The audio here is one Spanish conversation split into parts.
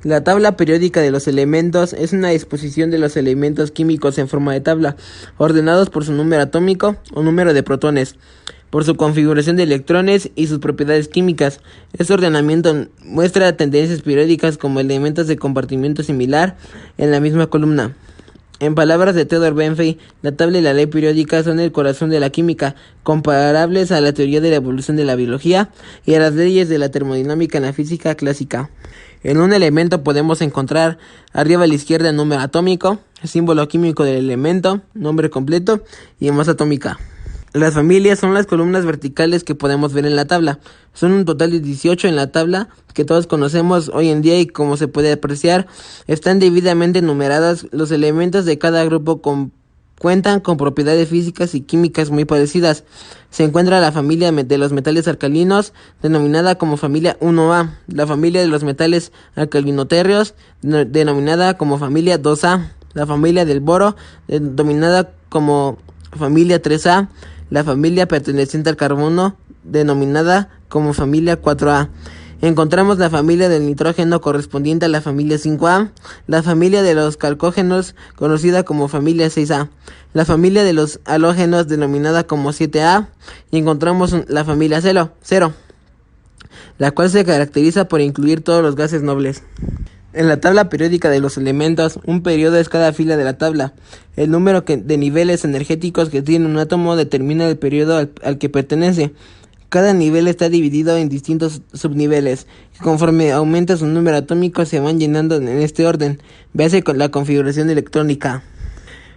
La tabla periódica de los elementos es una disposición de los elementos químicos en forma de tabla, ordenados por su número atómico o número de protones, por su configuración de electrones y sus propiedades químicas. Este ordenamiento muestra tendencias periódicas como elementos de compartimiento similar en la misma columna. En palabras de Theodor Benfey, la tabla y la ley periódica son el corazón de la química, comparables a la teoría de la evolución de la biología y a las leyes de la termodinámica en la física clásica. En un elemento podemos encontrar arriba a la izquierda el número atómico, el símbolo químico del elemento, nombre completo y masa atómica. Las familias son las columnas verticales que podemos ver en la tabla. Son un total de 18 en la tabla que todos conocemos hoy en día y como se puede apreciar, están debidamente numeradas. Los elementos de cada grupo cuentan con propiedades físicas y químicas muy parecidas. Se encuentra la familia de los metales alcalinos, denominada como familia 1A, la familia de los metales alcalinotérreos, denominada como familia 2A, la familia del boro, denominada como familia 3A, la familia perteneciente al carbono, denominada como familia 4A. Encontramos la familia del nitrógeno correspondiente a la familia 5A, la familia de los calcógenos conocida como familia 6A, la familia de los halógenos denominada como 7A, y encontramos la familia 0, la cual se caracteriza por incluir todos los gases nobles. En la tabla periódica de los elementos, un periodo es cada fila de la tabla. El número de niveles energéticos que tiene un átomo determina el periodo al que pertenece. Cada nivel está dividido en distintos subniveles, que conforme aumenta su número atómico se van llenando en este orden. Véase con la configuración electrónica.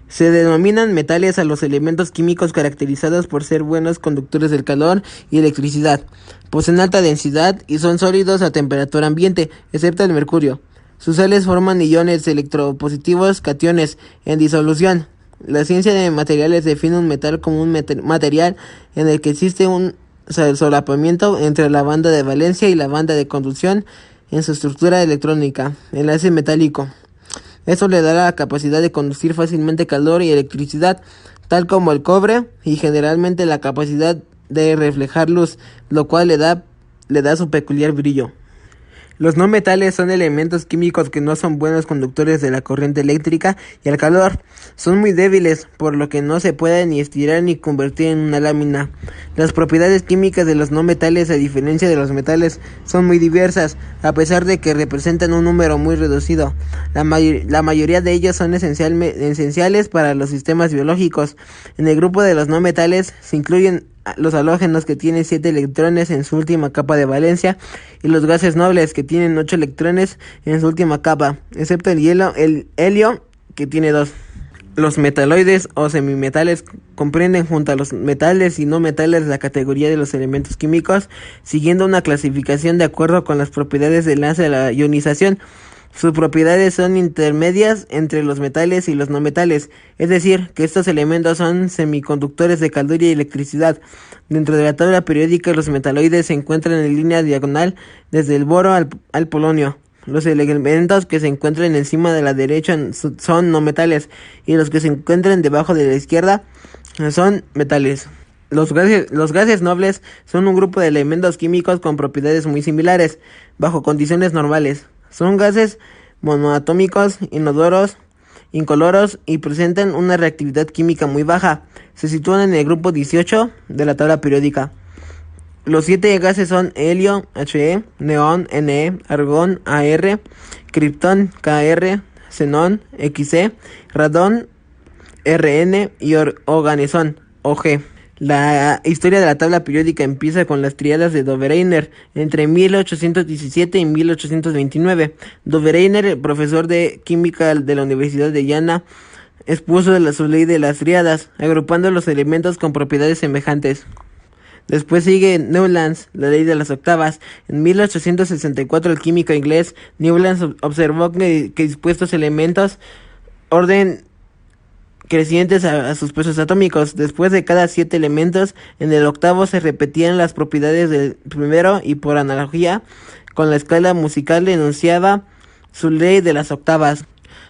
Se denominan metales a los elementos químicos caracterizados por ser buenos conductores del calor y electricidad. Poseen alta densidad y son sólidos a temperatura ambiente, excepto el mercurio. Sus sales forman iones electropositivos cationes en disolución. La ciencia de materiales define un metal como un material en el que existe un solapamiento entre la banda de valencia y la banda de conducción en su estructura electrónica, enlace metálico. Eso le da la capacidad de conducir fácilmente calor y electricidad, tal como el cobre, y generalmente la capacidad de reflejar luz, lo cual le da su peculiar brillo. Los no metales son elementos químicos que no son buenos conductores de la corriente eléctrica y el calor. Son muy débiles, por lo que no se pueden ni estirar ni convertir en una lámina. Las propiedades químicas de los no metales, a diferencia de los metales, son muy diversas, a pesar de que representan un número muy reducido. La mayoría de ellos son esenciales para los sistemas biológicos. En el grupo de los no metales se incluyen los halógenos, que tienen 7 electrones en su última capa de valencia, y los gases nobles, que tienen 8 electrones en su última capa, excepto el helio, que tiene 2. Los metaloides o semimetales comprenden junto a los metales y no metales la categoría de los elementos químicos, siguiendo una clasificación de acuerdo con las propiedades de enlace a la ionización. Sus propiedades son intermedias entre los metales y los no metales, es decir, que estos elementos son semiconductores de calor y electricidad. Dentro de la tabla periódica, los metaloides se encuentran en línea diagonal desde el boro al polonio. Los elementos que se encuentran encima de la derecha son no metales, y los que se encuentran debajo de la izquierda son metales. Los gases nobles son un grupo de elementos químicos con propiedades muy similares, bajo condiciones normales. Son gases monoatómicos, inodoros, incoloros y presentan una reactividad química muy baja. Se sitúan en el grupo 18 de la tabla periódica. Los 7 gases son helio, He, neón, Ne, argón, Ar, kriptón, Kr, xenón, Xe, radón, Rn y organezón, Og. La historia de la tabla periódica empieza con las tríadas de Dobereiner entre 1817 y 1829. Dobereiner, profesor de química de la Universidad de Jena, expuso su ley de las tríadas, agrupando los elementos con propiedades semejantes. Después sigue Newlands, la ley de las octavas. En 1864 el químico inglés Newlands observó que dispuestos elementos orden crecientes a sus pesos atómicos. Después de cada 7 elementos, en el octavo se repetían las propiedades del primero, y por analogía con la escala musical enunciaba su ley de las octavas.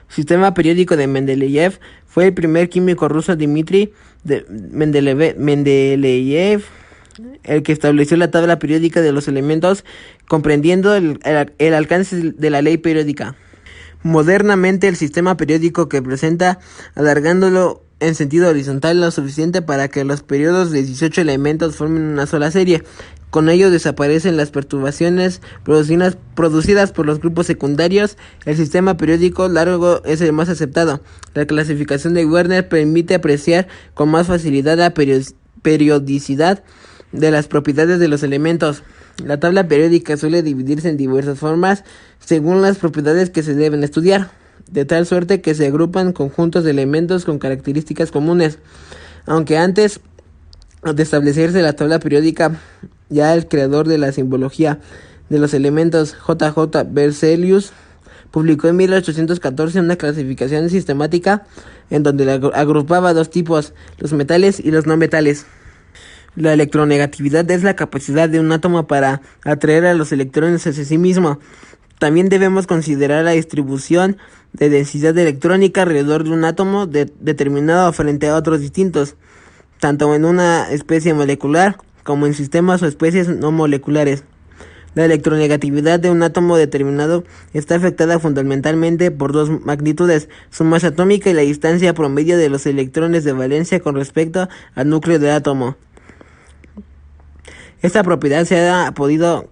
Sistema periódico de Mendeleev. Fue el primer químico ruso Dmitri Mendeleev el que estableció la tabla periódica de los elementos, comprendiendo el alcance de la ley periódica. Modernamente, el sistema periódico que presenta, alargándolo en sentido horizontal lo suficiente para que los periodos de 18 elementos formen una sola serie. Con ello desaparecen las perturbaciones producidas por los grupos secundarios. El sistema periódico largo es el más aceptado. La clasificación de Werner permite apreciar con más facilidad la periodicidad de las propiedades de los elementos. La tabla periódica suele dividirse en diversas formas según las propiedades que se deben estudiar, de tal suerte que se agrupan conjuntos de elementos con características comunes. Aunque antes de establecerse la tabla periódica, ya el creador de la simbología de los elementos, J.J. Berzelius, publicó en 1814 una clasificación sistemática en donde agrupaba dos tipos, los metales y los no metales. La electronegatividad es la capacidad de un átomo para atraer a los electrones hacia sí mismo. También debemos considerar la distribución de densidad electrónica alrededor de un átomo determinado frente a otros distintos, tanto en una especie molecular como en sistemas o especies no moleculares. La electronegatividad de un átomo determinado está afectada fundamentalmente por dos magnitudes, su masa atómica y la distancia promedio de los electrones de valencia con respecto al núcleo del átomo. Esta propiedad se ha podido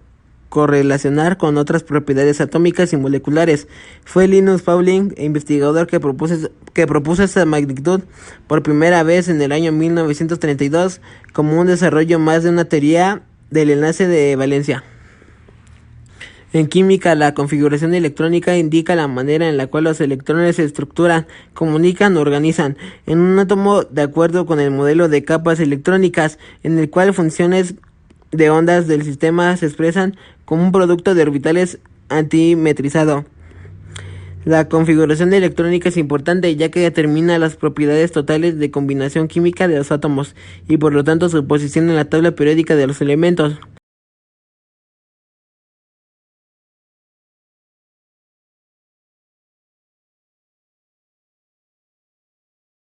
correlacionar con otras propiedades atómicas y moleculares. Fue Linus Pauling, investigador, que propuso esta magnitud por primera vez en el año 1932 como un desarrollo más de una teoría del enlace de valencia. En química, la configuración electrónica indica la manera en la cual los electrones se estructuran, comunican o organizan en un átomo de acuerdo con el modelo de capas electrónicas, en el cual funciones de ondas del sistema se expresan como un producto de orbitales antimetrizado. La configuración electrónica es importante ya que determina las propiedades totales de combinación química de los átomos y por lo tanto su posición en la tabla periódica de los elementos.